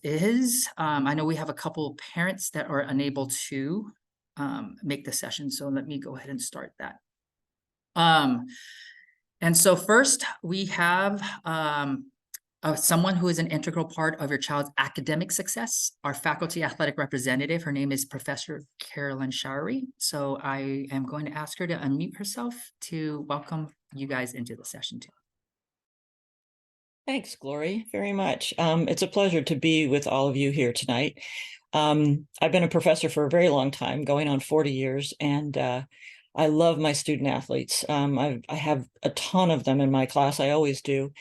is. I know we have a couple parents that are unable to make the session, so let me go ahead and start that. And so first we have someone who is an integral part of your child's academic success, our faculty athletic representative. Her name is Professor Carolyn Showery. So I am going to ask her to unmute herself to welcome you guys into the session too. Thanks, Glory, very much. It's a pleasure to be with all of you here tonight. I've been a professor for a very long time, going on 40 years, and I love my student athletes. I have a ton of them in my class, I always do,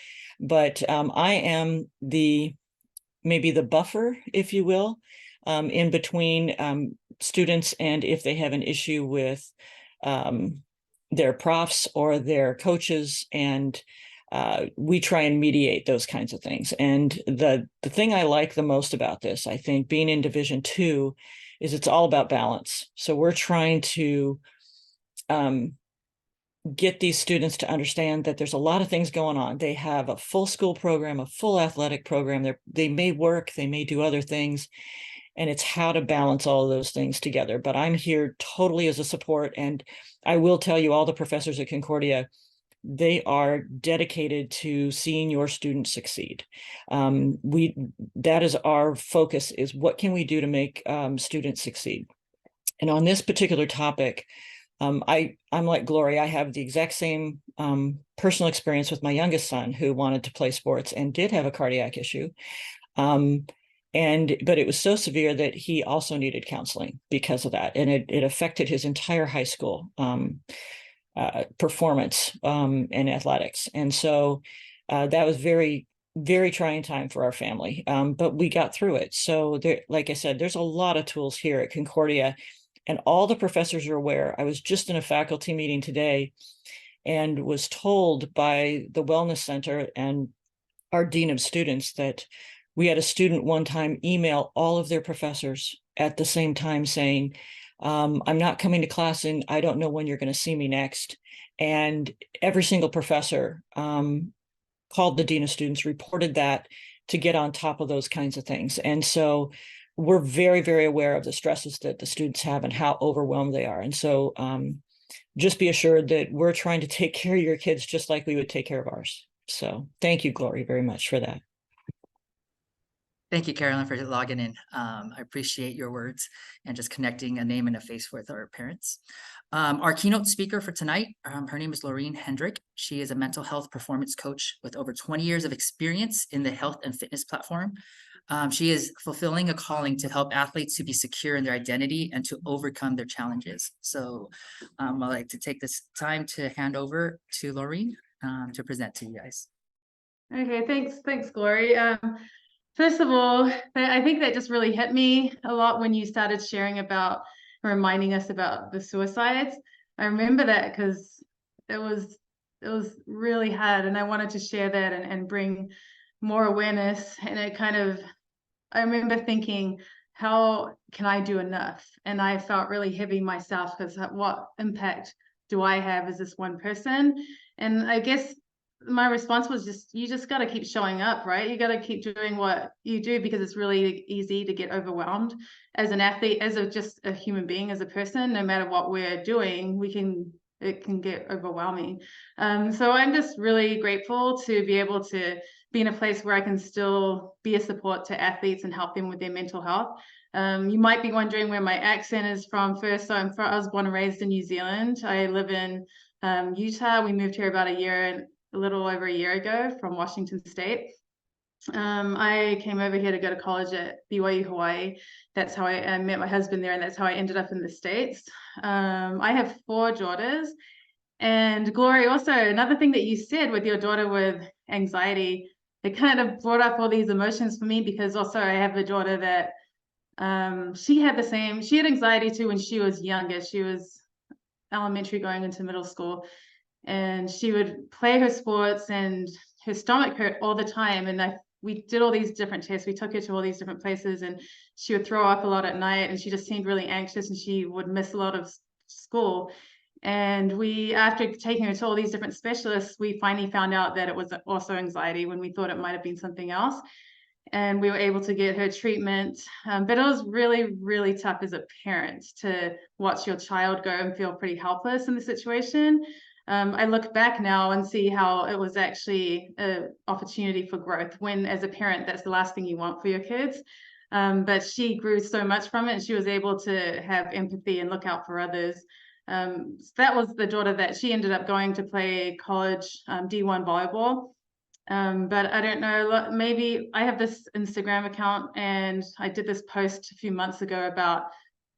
but I am maybe the buffer, if you will, in between students, and if they have an issue with their profs or their coaches, and we try and mediate those kinds of things. And the thing I like the most about this, I think, being in Division II, is it's all about balance. So we're trying to get these students to understand that there's a lot of things going on. They have a full school program, a full athletic program. They may work, they may do other things, and it's how to balance all of those things together. But I'm here totally as a support, and I will tell you, all the professors at Concordia, they are dedicated to seeing your students succeed. That is our focus, is what can we do to make students succeed? And on this particular topic, I'm like Glory. I have the exact same personal experience with my youngest son, who wanted to play sports and did have a cardiac issue. But it was so severe that he also needed counseling because of that. And it affected his entire high school performance in athletics. And so that was very, very trying time for our family, but we got through it. So there, like I said, there's a lot of tools here at Concordia, and all the professors are aware. I was just in a faculty meeting today and was told by the Wellness Center and our Dean of Students that we had a student one time email all of their professors at the same time saying, I'm not coming to class and I don't know when you're going to see me next. And every single professor called the Dean of Students, reported that, to get on top of those kinds of things. And so we're very, very aware of the stresses that the students have and how overwhelmed they are. And so just be assured that we're trying to take care of your kids just like we would take care of ours. So thank you, Glory, very much for that. Thank you, Carolyn, for logging in. I appreciate your words and just connecting a name and a face with our parents. Our keynote speaker for tonight, her name is Lorrine Headrick. She is a mental health performance coach with over 20 years of experience in the health and fitness platform. She is fulfilling a calling to help athletes to be secure in their identity and to overcome their challenges. So I'd like to take this time to hand over to Lorrine to present to you guys. Okay, thanks, Glory. First of all, I think that just really hit me a lot when you started sharing about, reminding us about the suicides. I remember that because it was really hard, and I wanted to share that and bring more awareness. And it kind of, I remember thinking, how can I do enough? And I felt really heavy myself, because what impact do I have as this one person? And I guess my response was you just got to keep showing up, right? You got to keep doing what you do, because it's really easy to get overwhelmed as an athlete, as just a human being, as a person. No matter what we're doing, it can get overwhelming. So I'm just really grateful to be able to be in a place where I can still be a support to athletes and help them with their mental health. You might be wondering where my accent is from first. So I was born and raised in New Zealand. I live in Utah. We moved here about a little over a year ago from Washington State. I came over here to go to college at BYU, Hawaii. That's how I met my husband there, and that's how I ended up in the States. I have 4 daughters. And Glory, also another thing that you said with your daughter with anxiety, it kind of brought up all these emotions for me, because also I have a daughter that she had anxiety too when she was younger. She was elementary going into middle school. And she would play her sports and her stomach hurt all the time. And we did all these different tests. We took her to all these different places, and she would throw up a lot at night, and she just seemed really anxious, and she would miss a lot of school. And after taking her to all these different specialists, we finally found out that it was also anxiety, when we thought it might have been something else. and we were able to get her treatment. But it was really, really tough as a parent to watch your child go and feel pretty helpless in the situation. I look back now and see how it was actually an opportunity for growth, when as a parent, that's the last thing you want for your kids. But she grew so much from it, and she was able to have empathy and look out for others. So that was the daughter that she ended up going to play college D1 volleyball. But I don't know, maybe I have this Instagram account, and I did this post a few months ago about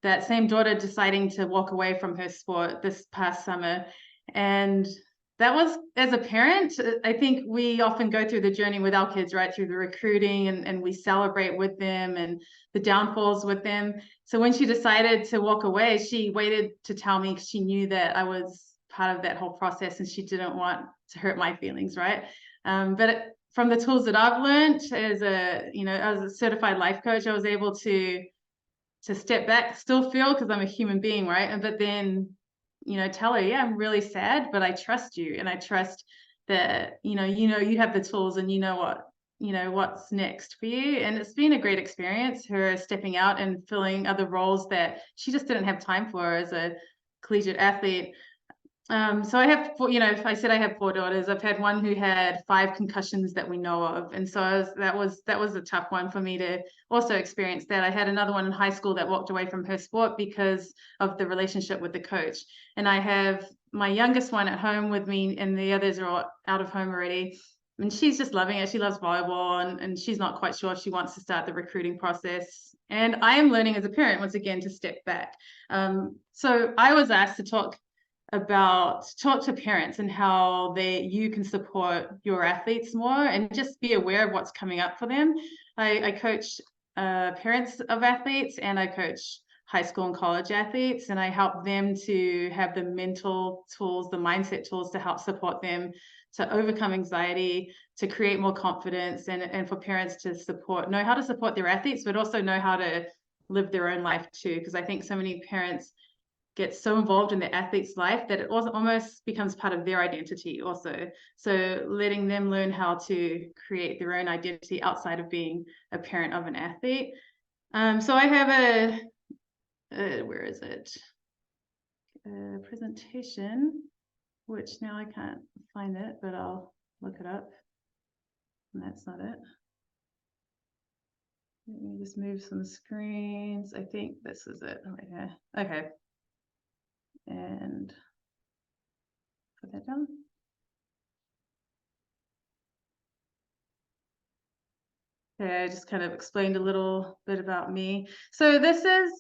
that same daughter deciding to walk away from her sport this past summer. And that was, as a parent, I think we often go through the journey with our kids, right, through the recruiting, and we celebrate with them and the downfalls with them. So when she decided to walk away, she waited to tell me, because she knew that I was part of that whole process, and she didn't want to hurt my feelings, right? But from the tools that I've learned as a certified life coach, I was able to step back, still feel, because I'm a human being, right? But then, tell her, yeah, I'm really sad, but I trust you, and I trust that, you have the tools, and what's next for you. And it's been a great experience, her stepping out and filling other roles that she just didn't have time for as a collegiate athlete. So I have, if I said I have 4 daughters, I've had one who had 5 concussions that we know of. And so that was a tough one for me to also experience that. I had another one in high school that walked away from her sport because of the relationship with the coach. And I have my youngest one at home with me, and the others are all out of home already. And she's just loving it. She loves volleyball, and she's not quite sure if she wants to start the recruiting process. And I am learning as a parent, once again, to step back. So I was asked to talk to parents and how you can support your athletes more, and just be aware of what's coming up for them. I coach parents of athletes, and I coach high school and college athletes, and I help them to have the mental tools, the mindset tools, to help support them to overcome anxiety, to create more confidence, and for parents to know how to support their athletes, but also know how to live their own life too. Because I think so many parents get so involved in their athlete's life that it also almost becomes part of their identity also. So letting them learn how to create their own identity outside of being a parent of an athlete. So I have where is it? A presentation, which now I can't find it, but I'll look it up. And that's not it. Let me just move some screens. I think this is it. Right here. Okay. And put that down. Okay, I just kind of explained a little bit about me. So this is,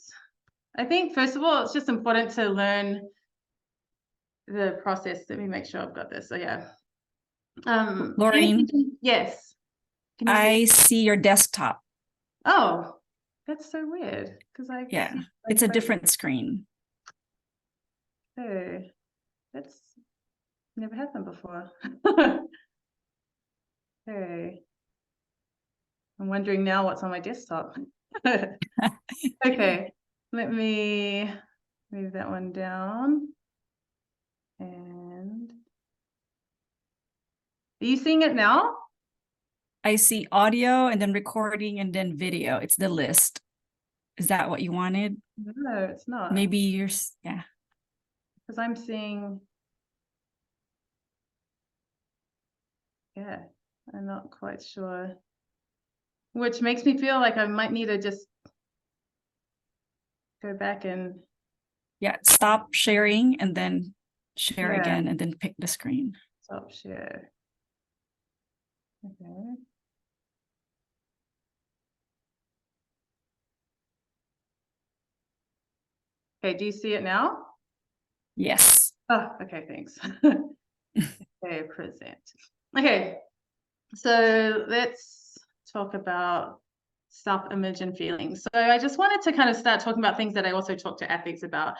I think, first of all, it's just important to learn the process. Let me make sure I've got this. So yeah. Lorrine, yes. Can you I see your desktop. Oh, that's so weird, because Yeah, it's a different screen. Oh, that's never happened before. Okay. I'm wondering now what's on my desktop. Okay, let me move that one down. And are you seeing it now? I see audio and then recording and then video. It's the list. Is that what you wanted? No, it's not. Maybe yeah. Because I'm seeing, yeah, I'm not quite sure. Which makes me feel like I might need to just go back and. Yeah, stop sharing and then share Yeah. again and then pick the screen. Stop share. Okay. Okay, do you see it now? Yes. Oh, okay, thanks. Okay, present. Okay, so let's talk about self-image and feelings. So I just wanted to kind of start talking about things that I also talk to athletes about.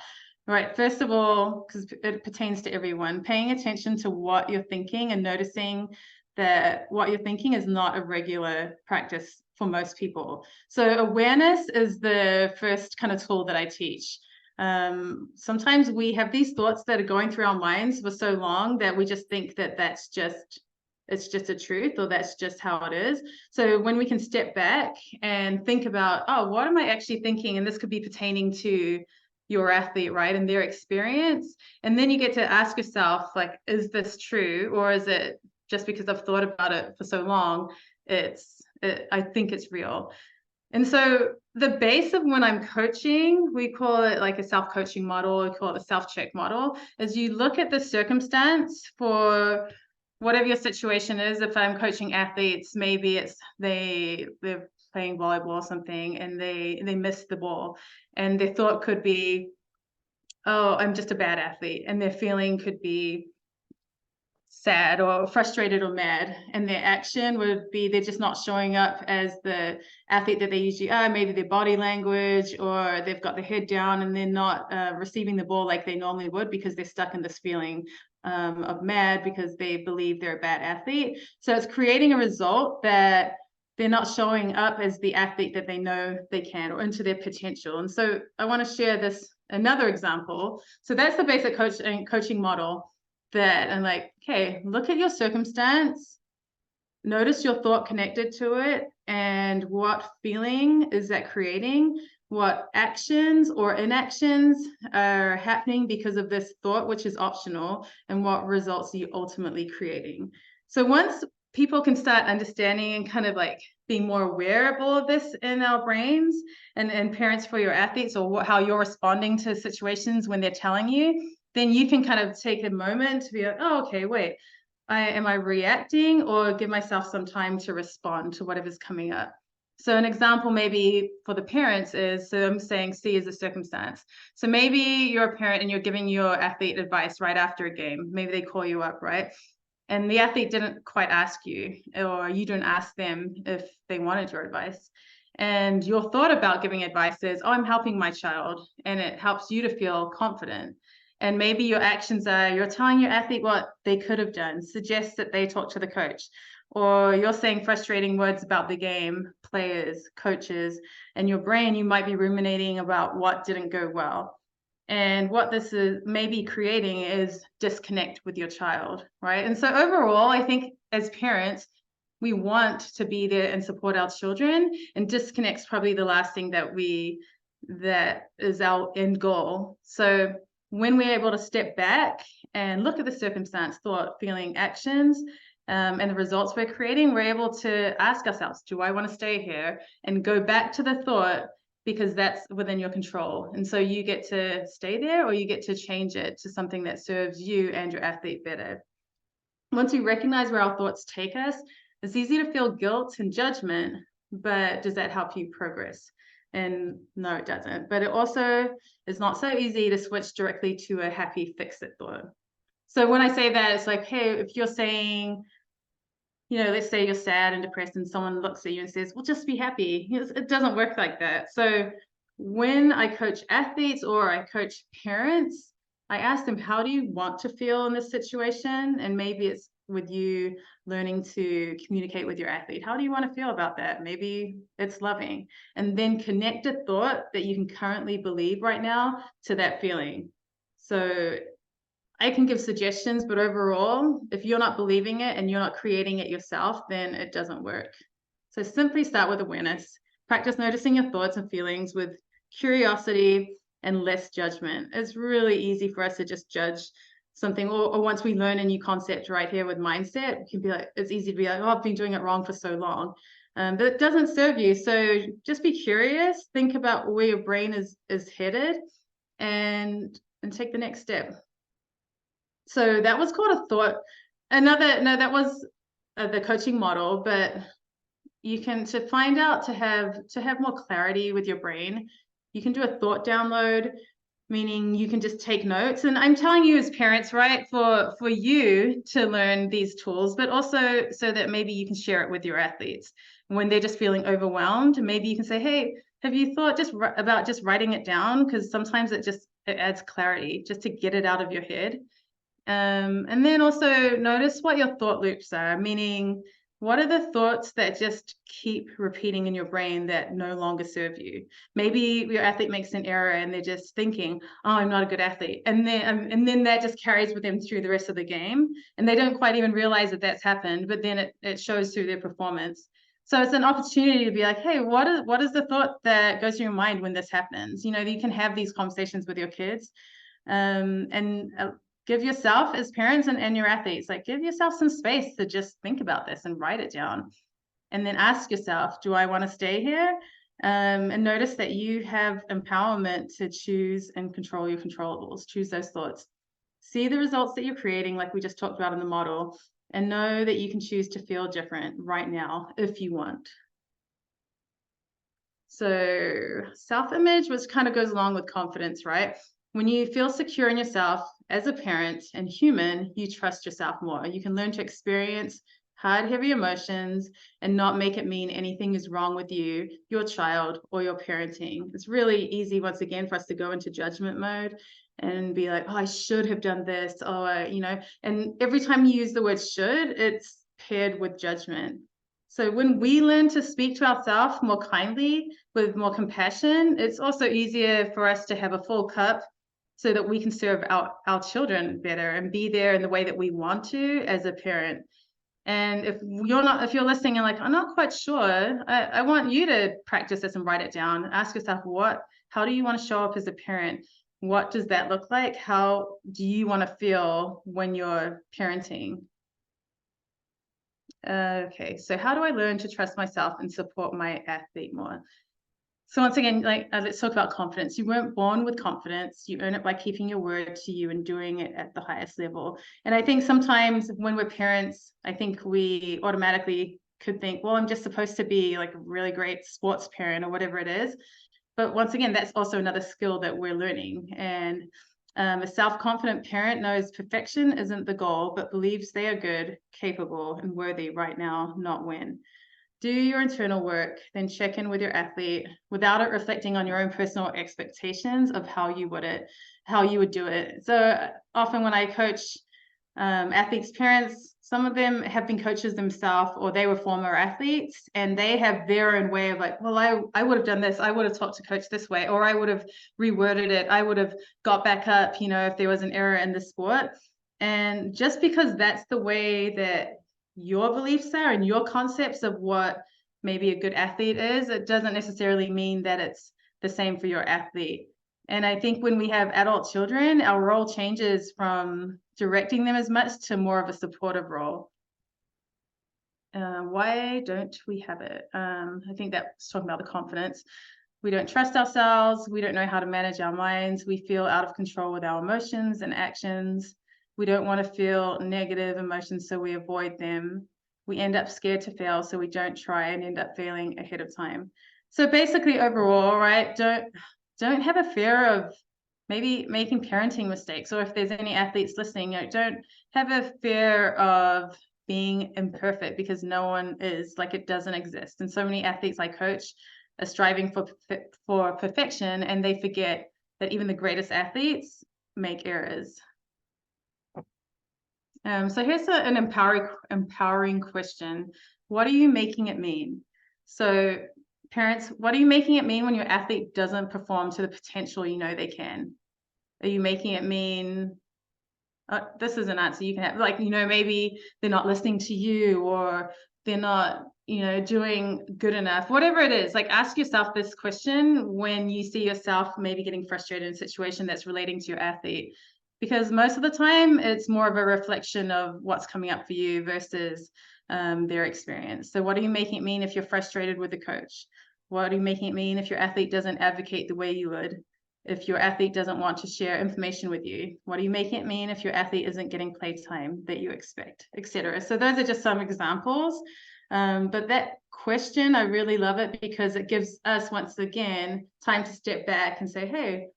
Right, first of all, because it pertains to everyone, paying attention to what you're thinking and noticing that what you're thinking is not a regular practice for most people. So awareness is the first kind of tool that I teach. Sometimes we have these thoughts that are going through our minds for so long that we just think that that's just it's just a truth, or that's just how it is. So when we can step back and think about, oh, what am I actually thinking? And this could be pertaining to your athlete, right, and their experience. And then you get to ask yourself, like, is this true? Or is it just because I've thought about it for so long, I think it's real. And so the base of when I'm coaching, we call it like a self-coaching model, we call it the self-check model, is you look at the circumstance for whatever your situation is. If I'm coaching athletes, maybe it's they're playing volleyball or something and they missed the ball, and their thought could be, oh, I'm just a bad athlete, and their feeling could be sad or frustrated or mad, and their action would be they're just not showing up as the athlete that they usually are. Maybe their body language, or they've got their head down and they're not receiving the ball like they normally would, because they're stuck in this feeling of mad because they believe they're a bad athlete. So it's creating a result that they're not showing up as the athlete that they know they can, or into their potential. And so I want to share this another example. So that's the basic coaching model. That and like, okay, look at your circumstance, notice your thought connected to it, and what feeling is that creating, what actions or inactions are happening because of this thought, which is optional, and what results are you ultimately creating. So once people can start understanding and kind of like being more aware of all of this in our brains, and parents for your athletes, or how you're responding to situations when they're telling you, then you can kind of take a moment to be like, oh, okay, wait, am I reacting, or give myself some time to respond to whatever's coming up? So an example maybe for the parents is, so I'm saying C is a circumstance. So maybe you're a parent and you're giving your athlete advice right after a game. Maybe they call you up, right? And the athlete didn't quite ask you, or you didn't ask them if they wanted your advice. And your thought about giving advice is, oh, I'm helping my child, and it helps you to feel confident. And maybe your actions are, you're telling your athlete what they could have done, suggest that they talk to the coach, or you're saying frustrating words about the game, players, coaches, and your brain, you might be ruminating about what didn't go well. And what this is maybe creating is disconnect with your child, right? And so overall, I think as parents, we want to be there and support our children, and disconnect's probably the last thing that is our end goal. So when we're able to step back and look at the circumstance, thought, feeling, actions, and the results we're creating, we're able to ask ourselves, do I want to stay here? And go back to the thought, because that's within your control. And so you get to stay there, or you get to change it to something that serves you and your athlete better. Once we recognize where our thoughts take us, it's easy to feel guilt and judgment, but does that help you progress? And no, it doesn't. But it also is not so easy to switch directly to a happy fix-it thought. So when I say that, it's like, hey, if you're saying, you know, let's say you're sad and depressed, and someone looks at you and says, well, just be happy. It doesn't work like that. So when I coach athletes or I coach parents, I ask them, how do you want to feel in this situation? And maybe it's with you learning to communicate with your athlete. How do you want to feel about that? Maybe it's loving. And then connect a thought that you can currently believe right now to that feeling. So I can give suggestions, but overall, if you're not believing it and you're not creating it yourself, then it doesn't work. So simply start with awareness. Practice noticing your thoughts and feelings with curiosity and less judgment. It's really easy for us to just judge something, or once we learn a new concept right here with mindset, it can be like, it's easy to be like, oh, I've been doing it wrong for so long. But it doesn't serve you. So just be curious, think about where your brain is headed, and take the next step. So that was called a thought. That was the coaching model, but you can, to find out, to have more clarity with your brain, you can do a thought download, meaning you can just take notes. And I'm telling you as parents, right, for you to learn these tools, but also so that maybe you can share it with your athletes when they're just feeling overwhelmed. Maybe you can say, hey, have you thought about just writing it down? Because sometimes it adds clarity just to get it out of your head. And then also notice what your thought loops are, meaning What are the thoughts that just keep repeating in your brain that no longer serve you? Maybe your athlete makes an error and they're just thinking, oh, I'm not a good athlete. And then that just carries with them through the rest of the game. And they don't quite even realize that that's happened, but then it shows through their performance. So it's an opportunity to be like, hey, what is the thought that goes through your mind when this happens? You know, you can have these conversations with your kids. And give yourself, as parents and your athletes, like, give yourself some space to just think about this and write it down. And then ask yourself, do I want to stay here? And notice that you have empowerment to choose and control your controllables. Choose those thoughts. See the results that you're creating, like we just talked about in the model, and know that you can choose to feel different right now if you want. So self-image, which kind of goes along with confidence, right? When you feel secure in yourself as a parent and human, you trust yourself more. You can learn to experience hard, heavy emotions and not make it mean anything is wrong with you, your child, or your parenting. It's really easy, once again, for us to go into judgment mode and be like, oh, I should have done this. Oh, you know, and every time you use the word should, it's paired with judgment. So when we learn to speak to ourselves more kindly, with more compassion, it's also easier for us to have a full cup so that we can serve our children better and be there in the way that we want to as a parent. And if you're listening and like, I'm not quite sure, I want you to practice this and write it down. Ask yourself, how do you want to show up as a parent? What does that look like? How do you want to feel when you're parenting? Okay, so how do I learn to trust myself and support my athlete more? So once again, like, let's talk about confidence. You weren't born with confidence. You earn it by keeping your word to you and doing it at the highest level. And I think sometimes when we're parents, I think we automatically could think, well, I'm just supposed to be like a really great sports parent or whatever it is. But once again, that's also another skill that we're learning. And a self-confident parent knows perfection isn't the goal, but believes they are good, capable, and worthy right now, not when. Do your internal work, then check in with your athlete without it reflecting on your own personal expectations of how you would do it. So often when I coach athletes' parents, some of them have been coaches themselves, or they were former athletes, and they have their own way of like, well, I would have done this, I would have talked to coach this way, or I would have reworded it, I would have got back up, you know, if there was an error in the sport. And just because that's the way that your beliefs are and your concepts of what maybe a good athlete is, it doesn't necessarily mean that it's the same for your athlete. And I think when we have adult children, our role changes from directing them as much to more of a supportive role. Why don't we have it? I think that's talking about the confidence. We don't trust ourselves. We don't know how to manage our minds. We feel out of control with our emotions and actions. We don't want to feel negative emotions, so we avoid them. We end up scared to fail, so we don't try and end up failing ahead of time. So basically overall, right, don't have a fear of maybe making parenting mistakes, or if there's any athletes listening, you know, don't have a fear of being imperfect, because no one is. Like, it doesn't exist. And so many athletes I coach are striving for perfection, and they forget that even the greatest athletes make errors. So here's an empowering question. What are you making it mean? So parents, what are you making it mean when your athlete doesn't perform to the potential you know they can? Are you making it mean, this is an answer you can have, like, you know, maybe they're not listening to you, or they're not, you know, doing good enough, whatever it is. Like, ask yourself this question when you see yourself maybe getting frustrated in a situation that's relating to your athlete, because most of the time it's more of a reflection of what's coming up for you versus their experience. So what are you making it mean if you're frustrated with the coach? What are you making it mean if your athlete doesn't advocate the way you would? If your athlete doesn't want to share information with you? What are you making it mean if your athlete isn't getting playtime that you expect, etc.? So those are just some examples. But that question, I really love it, because it gives us, once again, time to step back and say, hey,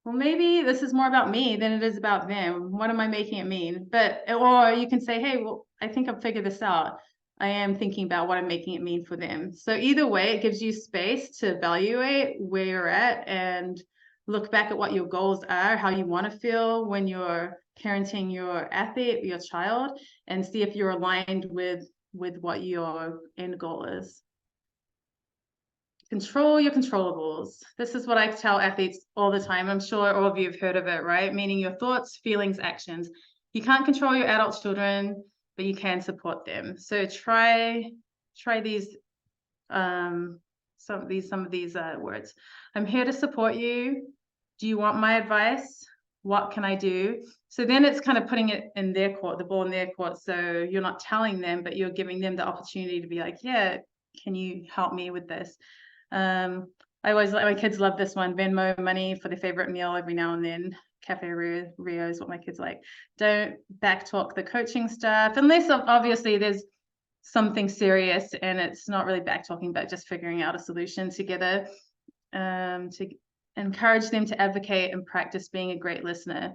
well, maybe this is more about me than it is about them. What am I making it mean? Or you can say, hey, well, I think I've figured this out. I am thinking about what I'm making it mean for them. So either way, it gives you space to evaluate where you're at and look back at what your goals are, how you want to feel when you're parenting your athlete, your child, and see if you're aligned with with what your end goal is. Control your controllables. This is what I tell athletes all the time. I'm sure all of you have heard of it, right? Meaning your thoughts, feelings, actions. You can't control your adult children, but you can support them. So try these some of these words. I'm here to support you. Do you want my advice? What can I do? So then it's kind of putting it in their court, the ball in their court. So you're not telling them, but you're giving them the opportunity to be like, yeah, can you help me with this? I always like, my kids love this one, Venmo money for their favorite meal every now and then. Cafe Rio is what my kids like. Don't backtalk the coaching stuff, unless obviously there's something serious and it's not really backtalking, but just figuring out a solution together. To encourage them to advocate and practice being a great listener,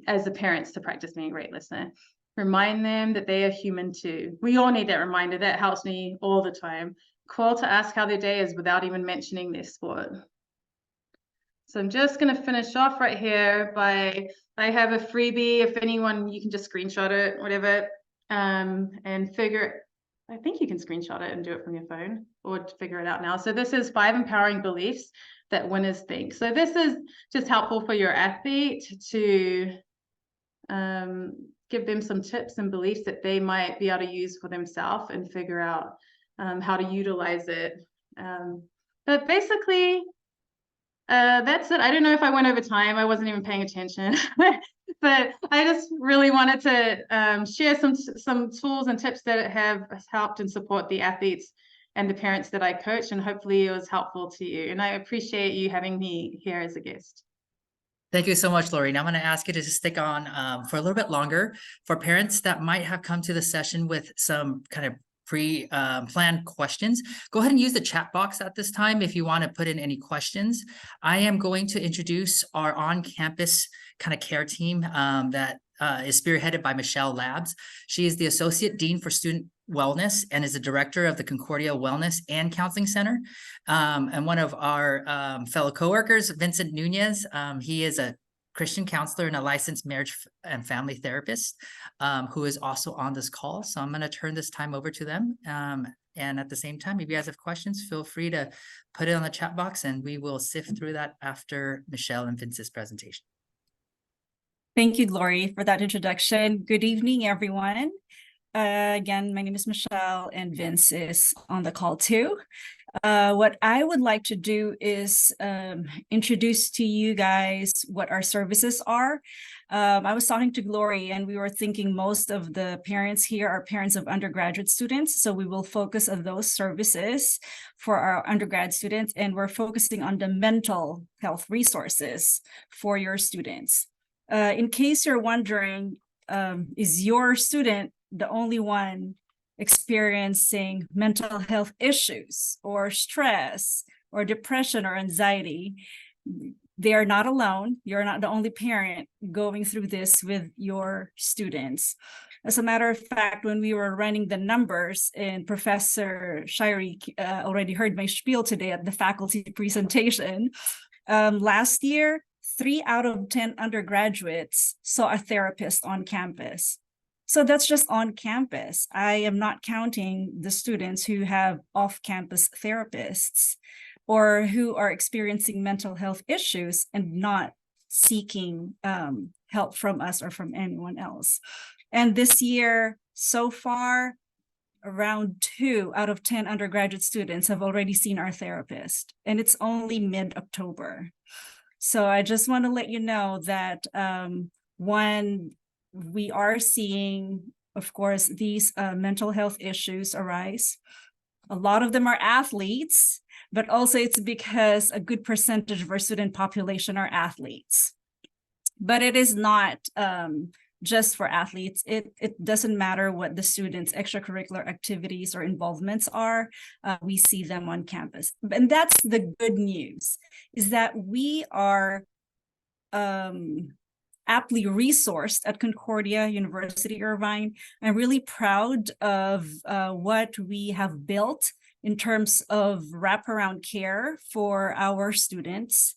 as the parents to practice being a great listener. Remind them that they are human too. We all need that reminder. That helps me all the time. Call to ask how their day is without even mentioning their sport. So I'm just going to finish off right here by, I have a freebie. If anyone, you can just screenshot it, whatever, and figure, I think you can screenshot it and do it from your phone or figure it out now. So this is 5 empowering beliefs that winners think. So this is just helpful for your athlete to give them some tips and beliefs that they might be able to use for themselves and figure out how to utilize it. But basically, that's it. I don't know if I went over time. I wasn't even paying attention. But I just really wanted to share some tools and tips that have helped and support the athletes and the parents that I coach, and hopefully it was helpful to you. And I appreciate you having me here as a guest. Thank you so much, Lorrine. I'm going to ask you to just stick on for a little bit longer. For parents that might have come to the session with some kind of pre-planned questions, go ahead and use the chat box at this time if you want to put in any questions. I am going to introduce our on-campus kind of care team that is spearheaded by Michelle Labs. She is the Associate Dean for Student Wellness and is the Director of the Concordia Wellness and Counseling Center. And one of our fellow coworkers, Vincent Nunez, he is a Christian counselor and a licensed marriage and family therapist who is also on this call. So I'm going to turn this time over to them. And at the same time, if you guys have questions, feel free to put it on the chat box and we will sift through that after Michelle and Vince's presentation. Thank you, Glory, for that introduction. Good evening, everyone. Again, my name is Michelle and Vince is on the call too. What I would like to do is introduce to you guys what our services are. I was talking to Glory and we were thinking most of the parents here are parents of undergraduate students. So we will focus on those services for our undergrad students, and we're focusing on the mental health resources for your students. In case you're wondering, is your student the only one experiencing mental health issues or stress or depression or anxiety? They are not alone. You're not the only parent going through this with your students. As a matter of fact, when we were running the numbers, and Professor Shirey already heard my spiel today at the faculty presentation, last year, 3 out of 10 undergraduates saw a therapist on campus. So that's just on campus. I am not counting the students who have off-campus therapists or who are experiencing mental health issues and not seeking help from us or from anyone else. And this year, so far, around 2 out of 10 undergraduate students have already seen our therapist, and it's only mid-October. So I just want to let you know that one, we are seeing, of course, these mental health issues arise. A lot of them are athletes, but also it's because a good percentage of our student population are athletes. But it is not just for athletes. It doesn't matter what the students' extracurricular activities or involvements are. We see them on campus. And that's the good news, is that we are aptly resourced at Concordia University Irvine. I'm really proud of what we have built in terms of wraparound care for our students.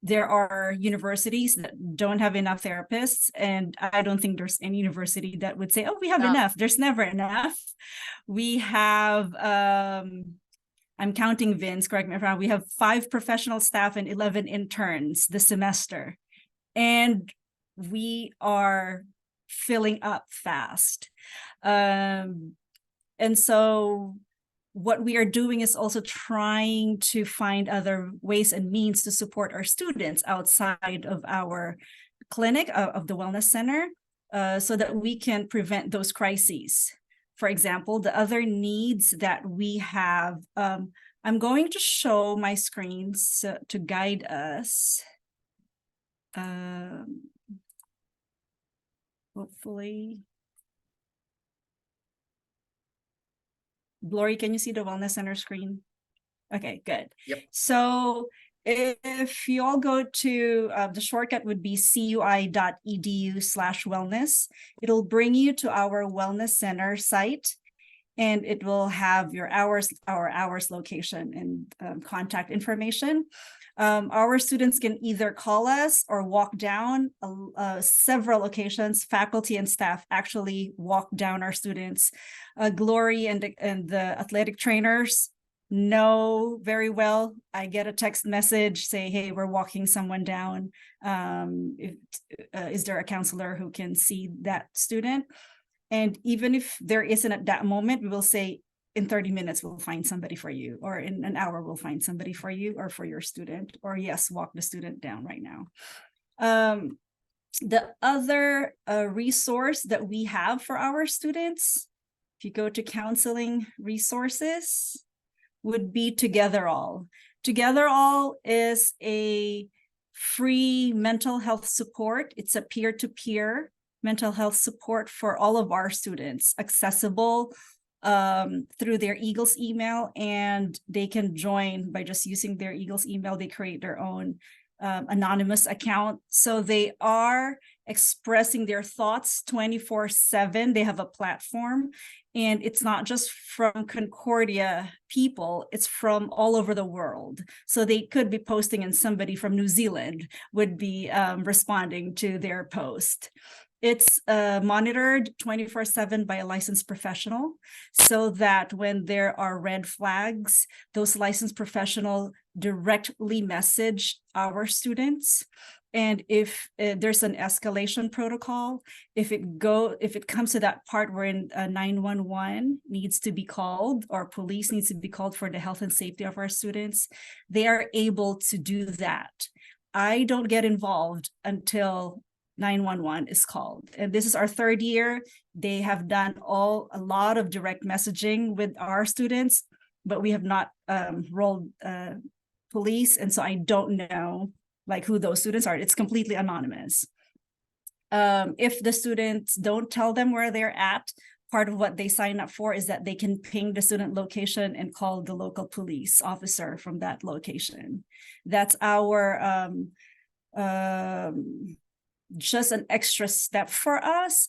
there are universities that don't have enough therapists, and I don't think there's any university that would say, oh, we have enough. There's never enough. We have, I'm counting Vince, correct me if I'm wrong, we have 5 professional staff and 11 interns this semester. And we are filling up fast. And so what we are doing is also trying to find other ways and means to support our students outside of our clinic, of the wellness center, so that we can prevent those crises. For example, the other needs that we have, I'm going to show my screens to guide us. Hopefully. Glory, can you see the wellness center screen? Okay, good. Yep. So if you all go to the shortcut would be cui.edu/wellness. It'll bring you to our wellness center site, and it will have your hours, our hours location and contact information. Our students can either call us or walk down. Several locations, faculty and staff actually walk down our students. Glory and the athletic trainers know very well. I get a text message, say, hey, we're walking someone down. Is there a counselor who can see that student? And even if there isn't at that moment, we will say, in 30 minutes, we'll find somebody for you, or in an hour, we'll find somebody for you or for your student, or yes, walk the student down right now. The other resource that we have for our students, if you go to counseling resources, would be Together All. Together All is a free mental health support. It's a peer-to-peer mental health support for all of our students, accessible through their Eagles email, and they can join by just using their Eagles email. They create their own anonymous account. So they are expressing their thoughts 24/7. They have a platform, and it's not just from Concordia people, it's from all over the world. So they could be posting and somebody from New Zealand would be responding to their post. It's monitored 24/7 by a licensed professional, so that when there are red flags, those licensed professionals directly message our students. And if there's an escalation protocol, if it comes to that part where 911 needs to be called, or police needs to be called for the health and safety of our students, they are able to do that. I don't get involved until 911 is called. And this is our 3rd year. They have done a lot of direct messaging with our students, but we have not rolled police. And so I don't know who those students are. It's completely anonymous. If the students don't tell them where they're at, part of what they sign up for is that they can ping the student location and call the local police officer from that location. That's our just an extra step for us,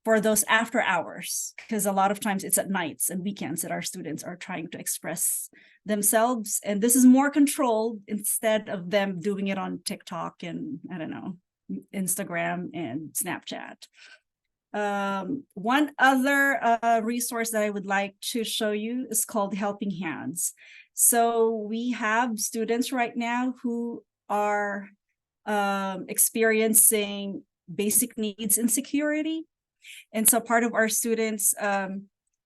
for those after hours, because a lot of times it's at nights and weekends that our students are trying to express themselves. And this is more controlled, instead of them doing it on TikTok and, I don't know, Instagram and Snapchat. One other resource that I would like to show you is called Helping Hands. So we have students right now who are experiencing basic needs insecurity. And so part of our students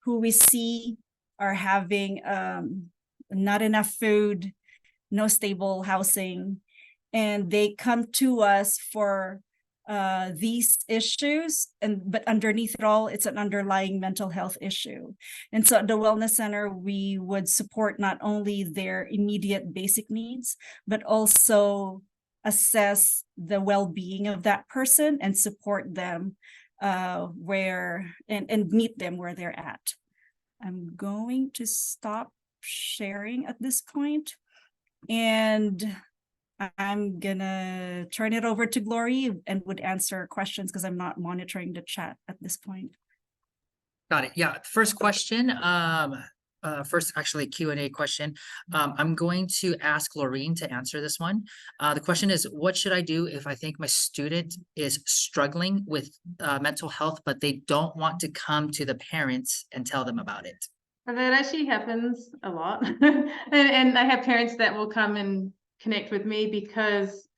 who we see are having not enough food, no stable housing, and they come to us for these issues, but underneath it all, it's an underlying mental health issue. And so at the Wellness Center, we would support not only their immediate basic needs, but also assess the well-being of that person and support them and meet them where they're at. I'm going to stop sharing at this point, and I'm gonna turn it over to Glory and would answer questions because I'm not monitoring the chat at this point. Got it. Yeah. First question. first actually Q&A question. I'm going to ask Lorrine to answer this one. The question is, what should I do if I think my student is struggling with mental health, but they don't want to come to the parents and tell them about it? And that actually happens a lot. and I have parents that will come and connect with me because,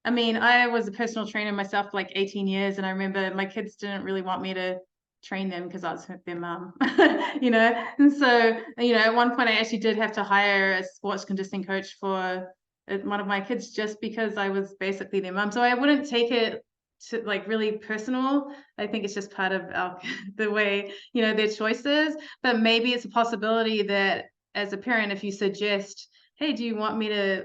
I mean, I was a personal trainer myself for like 18 years. And I remember my kids didn't really want me to train them because I was their mum, you know? And so, you know, at one point I actually did have to hire a sports conditioning coach for one of my kids just because I was basically their mum. So I wouldn't take it to like really personal. I think it's just part of our, the way, you know, their choices, but maybe it's a possibility that as a parent, if you suggest, hey, do you want me to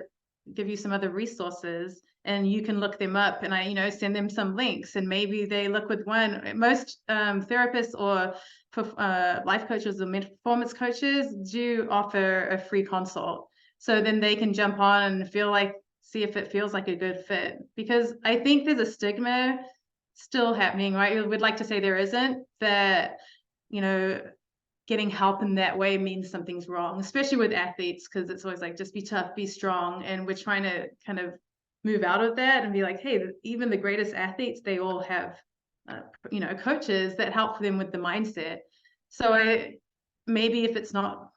give you some other resources and you can look them up, and I, you know, send them some links, and maybe they look with one. Most therapists or life coaches or mental performance coaches do offer a free consult. So then they can jump on and see if it feels like a good fit, because I think there's a stigma still happening, right? We'd like to say there isn't, that, you know, getting help in that way means something's wrong, especially with athletes, because it's always like, just be tough, be strong. And we're trying to kind of move out of that and be like, hey, even the greatest athletes, they all have, you know, coaches that help them with the mindset. So maybe if it's not,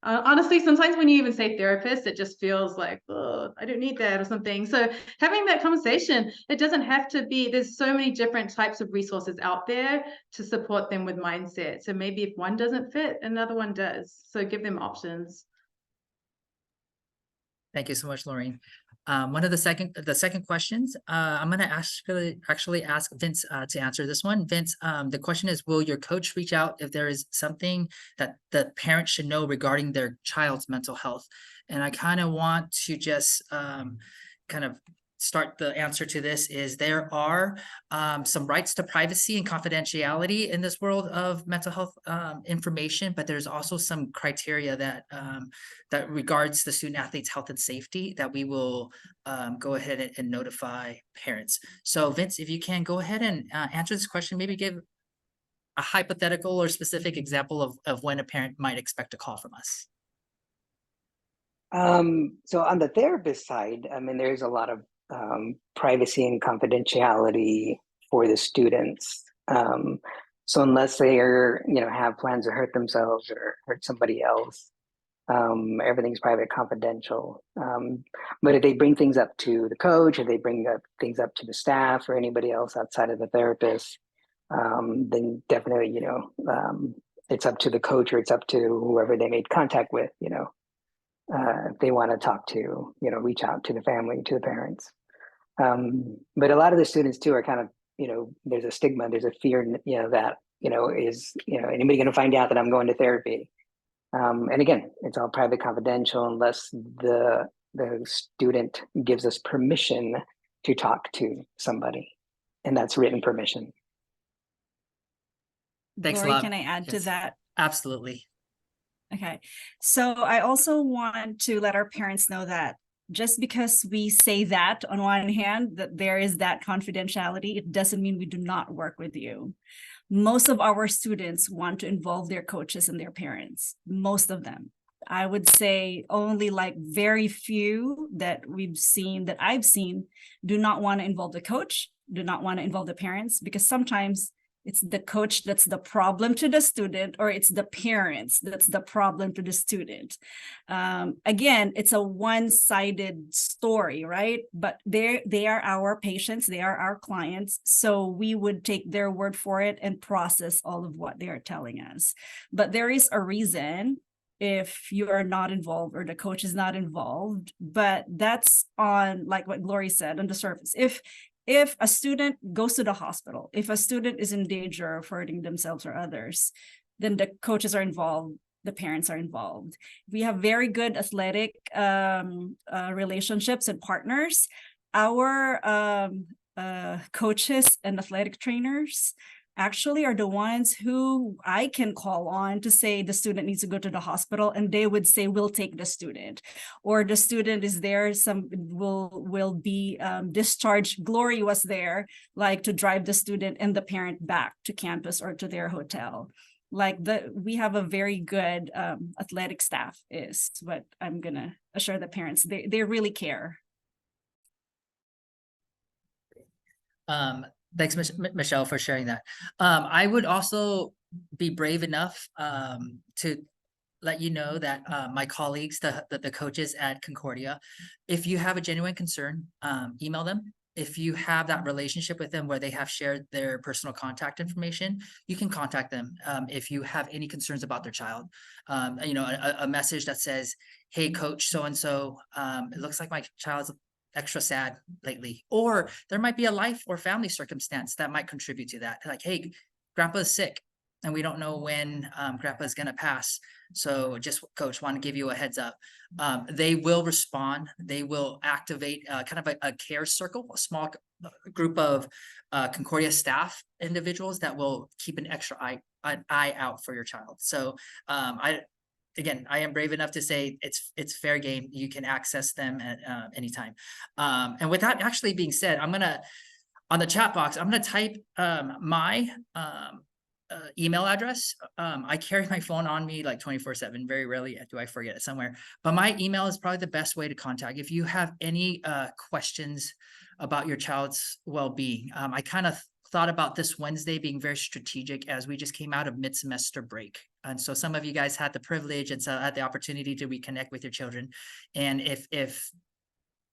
honestly, sometimes when you even say therapist, it just feels like, oh, I don't need that or something. So having that conversation, it doesn't have to be, there's so many different types of resources out there to support them with mindset. So maybe if one doesn't fit, another one does. So give them options. Thank you so much, Lorrine. One of the second questions, I'm going to actually ask Vince to answer this one. Vince, the question is, will your coach reach out if there is something that the parent should know regarding their child's mental health? And I kind of want to just kind of start the answer to this is there are some rights to privacy and confidentiality in this world of mental health information, but there's also some criteria that that regards the student athlete's health and safety that we will go ahead and notify parents. So Vince, if you can go ahead and answer this question, maybe give a hypothetical or specific example of when a parent might expect a call from us. So on the therapist side, I mean, there's a lot of privacy and confidentiality for the students. So unless they are, you know, have plans to hurt themselves or hurt somebody else, everything's private, confidential. But if they bring things up to the coach, or they bring up things up to the staff or anybody else outside of the therapist, then definitely, you know, it's up to the coach, or it's up to whoever they made contact with, you know, if they want to talk to, you know, reach out to the family, to the parents. But a lot of the students too are kind of, you know, there's a stigma, there's a fear, you know, that, you know, is, you know, anybody going to find out that I'm going to therapy? And again, it's all private, confidential, unless the student gives us permission to talk to somebody, and that's written permission. Thanks Lori, a lot. can I add to Yes, that? absolutely. Okay, so I also want to let our parents know that just because we say that on one hand, that there is that confidentiality, it doesn't mean we do not work with you. Most of our students want to involve their coaches and their parents, most of them. I would say only like very few that I've seen do not want to involve the coach, do not want to involve the parents, because sometimes it's the coach that's the problem to the student, or it's the parents that's the problem to the student. Again, it's a one-sided story, right? But they are our patients, they are our clients, so we would take their word for it and process all of what they are telling us. But there is a reason if you are not involved or the coach is not involved, but that's on, like what Glory said, on the surface. If a student goes to the hospital, if a student is in danger of hurting themselves or others, then the coaches are involved, the parents are involved. We have very good athletic relationships and partners. Our coaches and athletic trainers actually are the ones who I can call on to say the student needs to go to the hospital, and they would say, we'll take the student, or the student is there, some will be discharged. Glory was there, like, to drive the student and the parent back to campus or to their hotel. we have a very good athletic staff is what I'm gonna assure the parents. They really care. Thanks, Michelle, for sharing that. I would also be brave enough to let you know that my colleagues, the coaches at Concordia, if you have a genuine concern, email them. If you have that relationship with them where they have shared their personal contact information, you can contact them if you have any concerns about their child. You know, a message that says, "Hey, coach, so-and-so, it looks like my child's extra sad lately," or there might be a life or family circumstance that might contribute to that. Like, "Hey, grandpa's sick and we don't know when grandpa's gonna pass. So just, coach, want to give you a heads up." They will respond. They will activate kind of a care circle, a small group of Concordia staff individuals that will keep an an eye out for your child. So again, I am brave enough to say it's fair game. You can access them at anytime. And with that actually being said, I'm gonna, on the chat box, I'm gonna type my email address. I carry my phone on me like 24/7. Very rarely do I forget it somewhere, but my email is probably the best way to contact. If you have any questions about your child's well-being, I kind of thought about this Wednesday being very strategic as we just came out of mid-semester break. And so some of you guys had the privilege and so had the opportunity to reconnect with your children. And if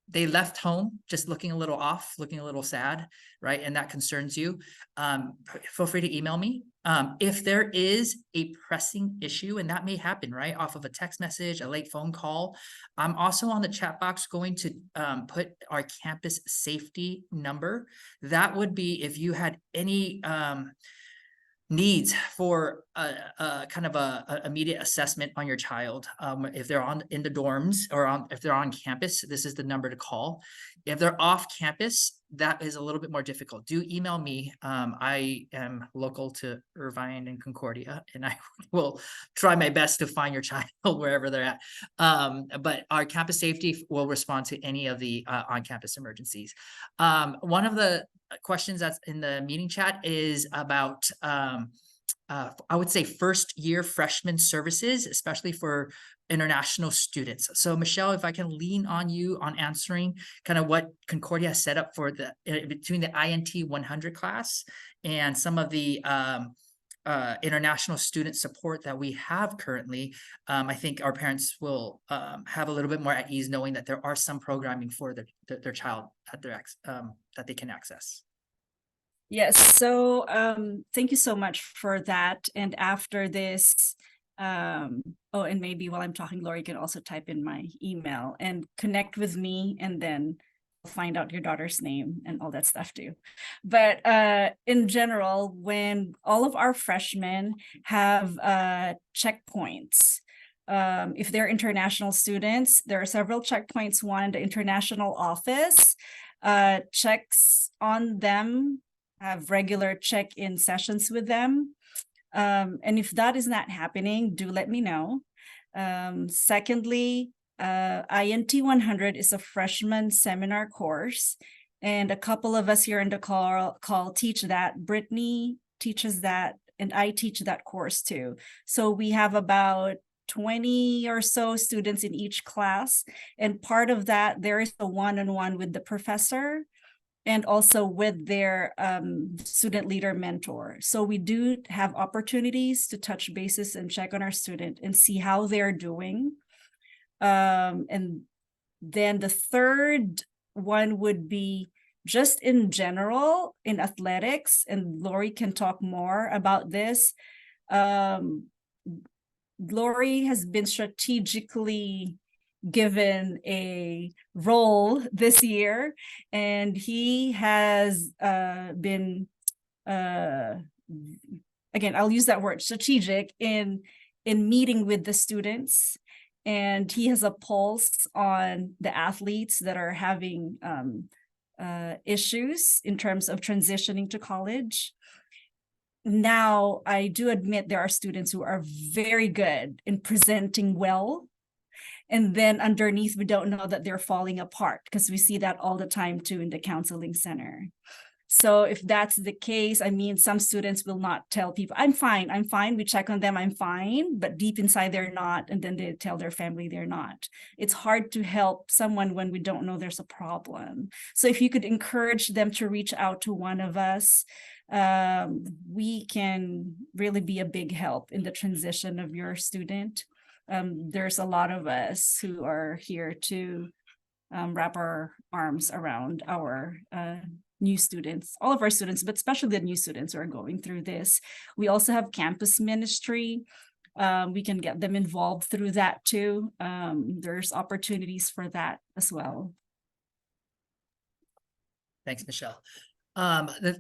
they left home just looking a little off, looking a little sad, right, and that concerns you, feel free to email me. If there is a pressing issue, and that may happen, right, off of a text message, a late phone call, I'm also on the chat box going to put our campus safety number. That would be if you had any needs for a kind of a immediate assessment on your child. If they're in the dorms or if they're on campus, this is the number to call. If they're off campus, that is a little bit more difficult. Do email me. I am local to Irvine and Concordia, and I will try my best to find your child wherever they're at. But our campus safety will respond to any of the on-campus emergencies. One of the questions that's in the meeting chat is about I would say first year freshman services, especially for international students. So Michelle, if I can lean on you on answering kind of what Concordia has set up for the between the INT 100 class and some of the international student support that we have currently, I think our parents will have a little bit more at ease knowing that there are some programming for their child at their that they can access. Yes, so thank you so much for that. And after this, oh, and maybe while I'm talking, Lori, you can also type in my email and connect with me, and then find out your daughter's name and all that stuff too. But in general, when all of our freshmen have checkpoints, if they're international students, there are several checkpoints. One, the international office checks on them, have regular check-in sessions with them. And if that is not happening, do let me know. Secondly, INT 100 is a freshman seminar course, and a couple of us here in the call teach that. Brittany teaches that, and I teach that course too. So we have about 20 or so students in each class, and part of that, there is a one-on-one with the professor and also with their student leader mentor. So we do have opportunities to touch bases and check on our student and see how they're doing. And then the third one would be just in general in athletics, and Lori can talk more about this. Glory has been strategically given a role this year, and he has been again, I'll use that word, strategic in meeting with the students, and he has a pulse on the athletes that are having issues in terms of transitioning to college. Now, I do admit there are students who are very good in presenting well, and then underneath, we don't know that they're falling apart, because we see that all the time too in the counseling center. So if that's the case, I mean, some students will not tell people, I'm fine, I'm fine. We check on them, I'm fine, but deep inside they're not. And then they tell their family they're not. It's hard to help someone when we don't know there's a problem. So if you could encourage them to reach out to one of us, we can really be a big help in the transition of your student. There's a lot of us who are here to wrap our arms around our new students, all of our students, but especially the new students who are going through this. We also have campus ministry. We can get them involved through that too. There's opportunities for that as well. Thanks, Michelle.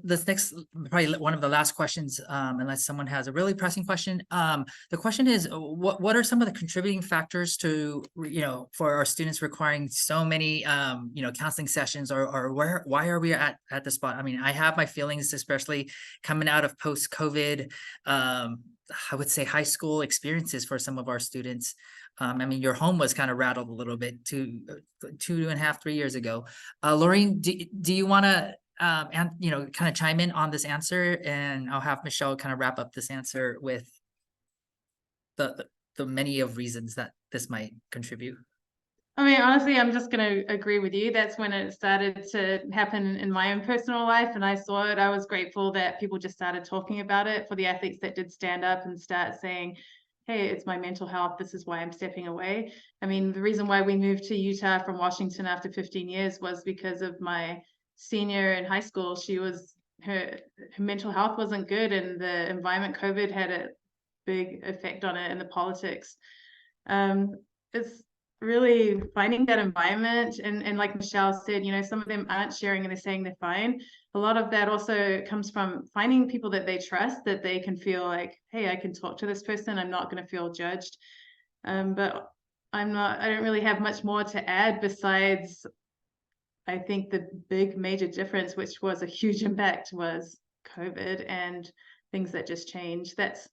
This next, probably one of the last questions, unless someone has a really pressing question. The question is, what are some of the contributing factors to, for our students requiring so many, counseling sessions, or why are we at the spot? I mean, I have my feelings, especially coming out of post-COVID, I would say high school experiences for some of our students. I mean, your home was kind of rattled a little bit 2.5, 3 years ago. Lorrine, do you want to and kind of chime in on this answer, and I'll have Michelle kind of wrap up this answer with the many of reasons that this might contribute. I mean, honestly, I'm just going to agree with you. That's when it started to happen in my own personal life, and I saw it. I was grateful that people just started talking about it. For the athletes that did stand up and start saying, hey, it's my mental health, this is why I'm stepping away. I mean, the reason why we moved to Utah from Washington after 15 years was because of my senior in high school. Her mental health wasn't good, and the environment, COVID, had a big effect on it, and the politics. It's really finding that environment, and like Michelle said, some of them aren't sharing and they're saying they're fine. A lot of that also comes from finding people that they trust, that they can feel like, hey, I can talk to this person, I'm not going to feel judged. But I don't really have much more to add besides, I think the big major difference, which was a huge impact, was COVID and things that just changed. That's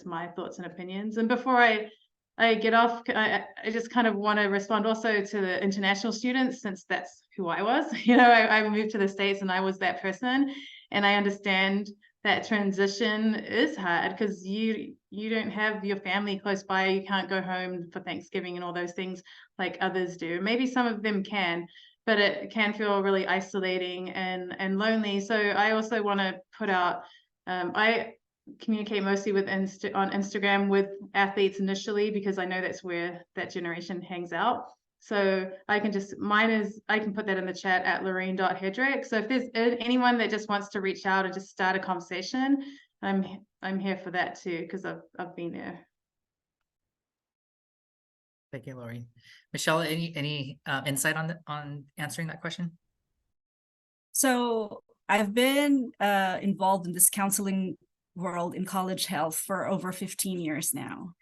my thoughts and opinions. And before I get off, I just kind of want to respond also to the international students, since that's who I was. I moved to the States and I was that person. And I understand that transition is hard because you don't have your family close by. You can't go home for Thanksgiving and all those things like others do. Maybe some of them can, but it can feel really isolating and lonely. So I also want to put out, I communicate mostly on Instagram with athletes initially, because I know that's where that generation hangs out. So I can put that in the chat at Lorrine.Headrick. So if there's anyone that just wants to reach out and just start a conversation, I'm here for that too, because I've been there. Thank you, Lorrine. Michelle, any insight on answering that question? So I've been involved in this counseling world in college health for over 15 years now.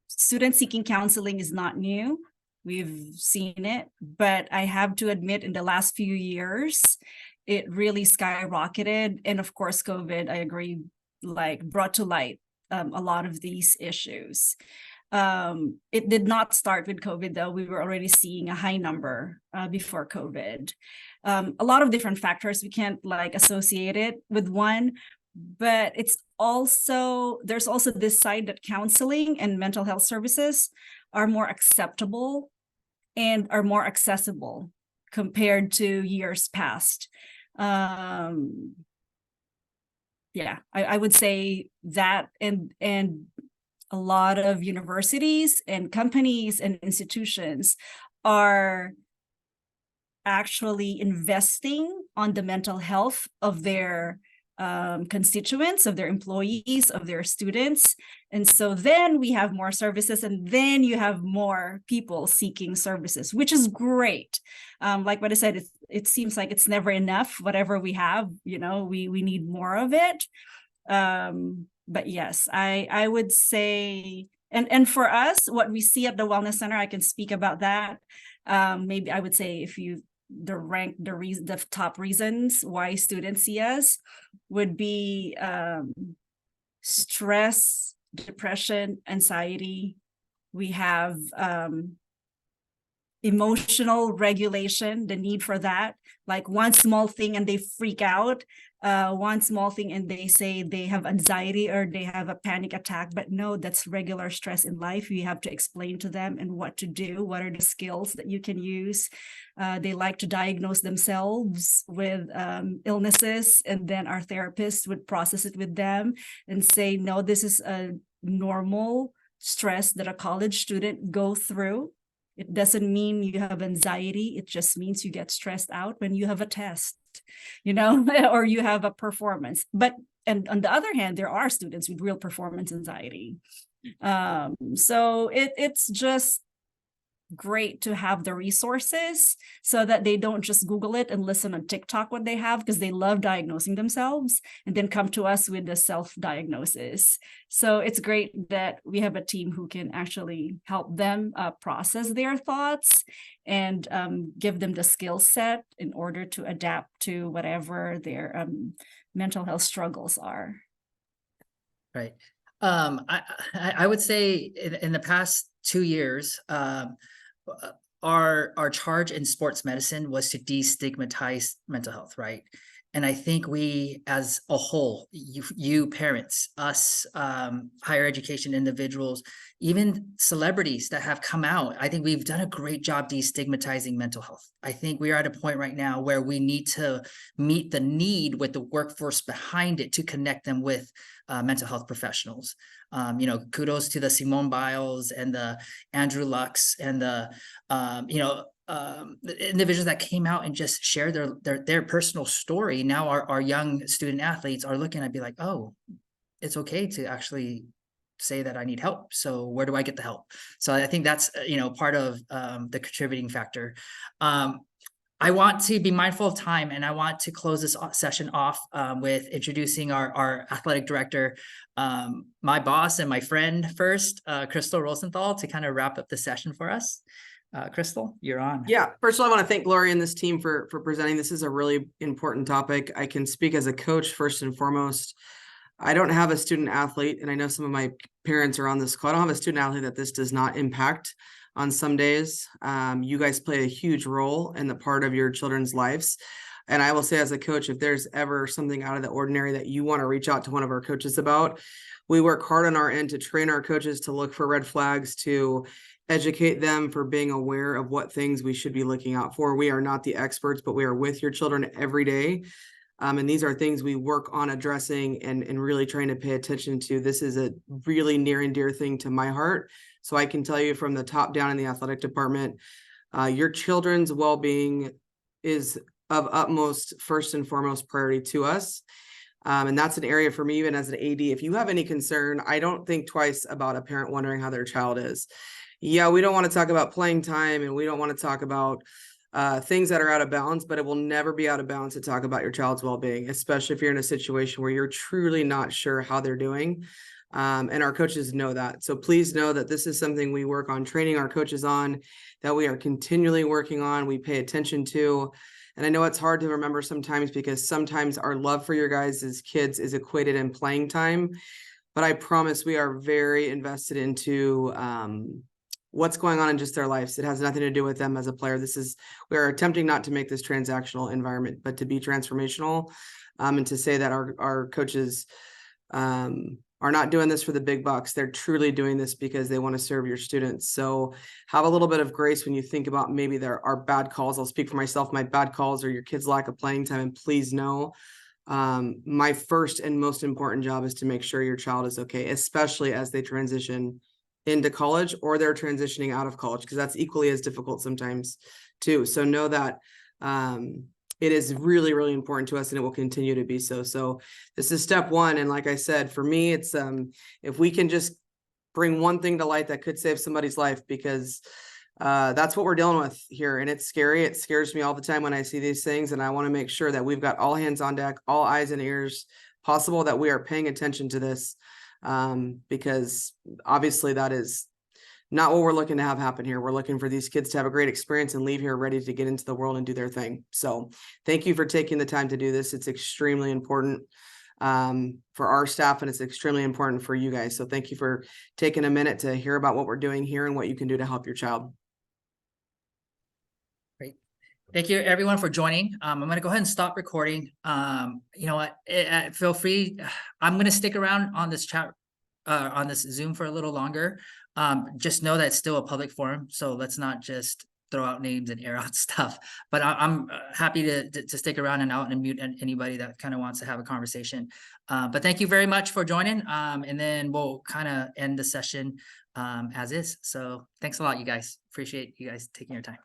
Student seeking counseling is not new. We've seen it, but I have to admit, in the last few years, it really skyrocketed. And of course, COVID, I agree, brought to light a lot of these issues. It did not start with COVID, though. We were already seeing a high number before COVID. A lot of different factors. We can't associate it with one, but there's also this side that counseling and mental health services are more acceptable and are more accessible compared to years past. I would say that, and a lot of universities and companies and institutions are actually investing on the mental health of their constituents, of their employees, of their students. And so then we have more services, and then you have more people seeking services, which is great. Like what I said, it seems like it's never enough. Whatever we have, we need more of it. But yes, I would say, and for us, what we see at the Wellness Center, I can speak about that. Maybe I would say the top reasons why students see us would be stress, depression, anxiety. We have emotional regulation, the need for that. Like one small thing and they freak out, one small thing and they say they have anxiety or they have a panic attack. But no, that's regular stress in life. You have to explain to them and what to do. What are the skills that you can use? They like to diagnose themselves with illnesses, and then our therapist would process it with them and say, no, this is a normal stress that a college student go through. It doesn't mean you have anxiety. It just means you get stressed out when you have a test, or you have a performance. And on the other hand, there are students with real performance anxiety. So it's just great to have the resources so that they don't just Google it and listen on TikTok what they have, because they love diagnosing themselves and then come to us with the self-diagnosis. So it's great that we have a team who can actually help them process their thoughts and give them the skill set in order to adapt to whatever their mental health struggles are. Right. I would say in the past 2 years, our charge in sports medicine was to destigmatize mental health, right? And I think we, as a whole, you parents, us, higher education individuals, even celebrities that have come out, I think we've done a great job destigmatizing mental health. I think we are at a point right now where we need to meet the need with the workforce behind it to connect them with mental health professionals. Kudos to the Simone Biles and the Andrew Lux and the individuals that came out and just shared their personal story. Now our young student athletes are looking at be like, oh, it's okay to actually say that I need help. So where do I get the help? So I think that's, part of the contributing factor. I want to be mindful of time, and I want to close this session off with introducing our athletic director, my boss and my friend first, Crystal Rosenthal, to kind of wrap up the session for us. Crystal, you're on. Yeah, first of all, I want to thank Glory and this team for presenting. This is a really important topic. I can speak as a coach first and foremost. I don't have a student athlete, and I know some of my parents are on this call. I don't have a student athlete that this does not impact on some days. You guys play a huge role in the part of your children's lives. And I will say as a coach, if there's ever something out of the ordinary that you want to reach out to one of our coaches about, we work hard on our end to train our coaches to look for red flags, to educate them for being aware of what things we should be looking out for. We are not the experts, but we are with your children every day. And these are things we work on addressing and really trying to pay attention to. This is a really near and dear thing to my heart. So I can tell you from the top down in the athletic department, your children's well-being is of utmost first and foremost priority to us. And that's an area for me, even as an AD. If you have any concern, I don't think twice about a parent wondering how their child is. Yeah, we don't want to talk about playing time, and we don't want to talk about things that are out of bounds, but it will never be out of bounds to talk about your child's well-being, especially if you're in a situation where you're truly not sure how they're doing. And our coaches know that. So please know that this is something we work on training our coaches on, that we are continually working on, we pay attention to. And I know it's hard to remember sometimes, because sometimes our love for your guys as kids is equated in playing time. But I promise we are very invested into what's going on in just their lives. It has nothing to do with them as a player. We are attempting not to make this transactional environment, but to be transformational, and to say that our coaches are not doing this for the big bucks. They're truly doing this because they want to serve your students. So have a little bit of grace when you think about maybe there are bad calls. I'll speak for myself. My bad calls are your kids' lack of playing time. And please know, my first and most important job is to make sure your child is okay, especially as they transition into college or they're transitioning out of college, because that's equally as difficult sometimes too. So know that it is really, really important to us, and it will continue to be so. So this is step one. And like I said, for me, it's if we can just bring one thing to light that could save somebody's life, because that's what we're dealing with here. And it's scary. It scares me all the time when I see these things. And I want to make sure that we've got all hands on deck, all eyes and ears possible, that we are paying attention to this. Because obviously that is not what we're looking to have happen here. We're looking for these kids to have a great experience and leave here ready to get into the world and do their thing. So thank you for taking the time to do this. It's extremely important for our staff, and it's extremely important for you guys. So thank you for taking a minute to hear about what we're doing here and what you can do to help your child. Thank you everyone for joining. I'm going to go ahead and stop recording. You know what? Feel free. I'm going to stick around on this chat, on this Zoom for a little longer. Just know that it's still a public forum, so let's not just throw out names and air out stuff. But I'm happy to stick around and out and mute anybody that kind of wants to have a conversation. But thank you very much for joining. And then we'll kind of end the session as is. So thanks a lot, you guys. Appreciate you guys taking your time.